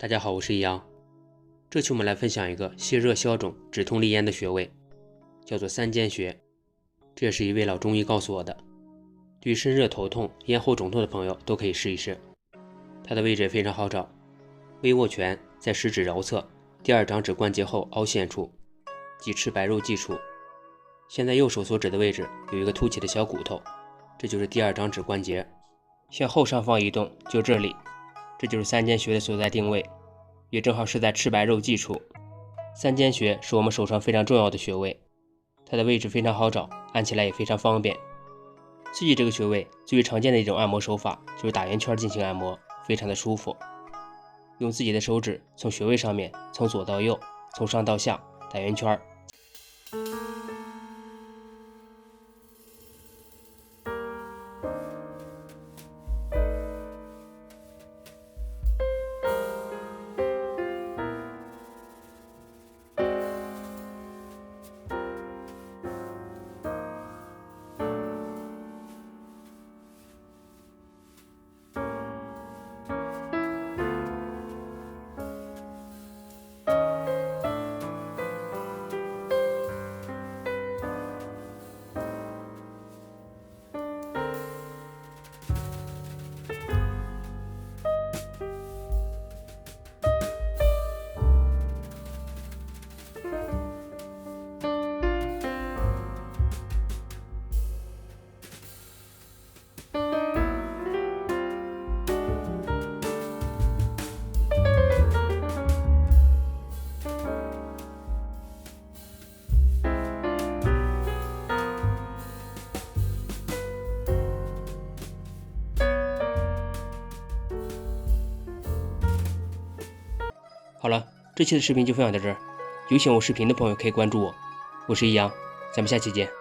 大家好，我是易阳。这期我们来分享一个泻热消肿、止痛利咽的穴位，叫做三间穴。这也是一位老中医告诉我的。对于身热头痛、咽喉肿痛的朋友都可以试一试。它的位置也非常好找，微握拳在食指桡侧第二掌指关节后凹陷处，即赤白肉际处。现在右手所指的位置有一个凸起的小骨头，这就是第二掌指关节。向后上方移动，就这里，这就是三间穴的所在定位，也正好是在赤白肉际处。三间穴是我们手上非常重要的穴位，它的位置非常好找，按起来也非常方便。刺激这个穴位最为常见的一种按摩手法就是打圆圈进行按摩，非常的舒服。用自己的手指从穴位上面从左到右，从上到下打圆圈。好了，这期的视频就分享到这儿。有喜欢我视频的朋友可以关注我，我是易阳，咱们下期见。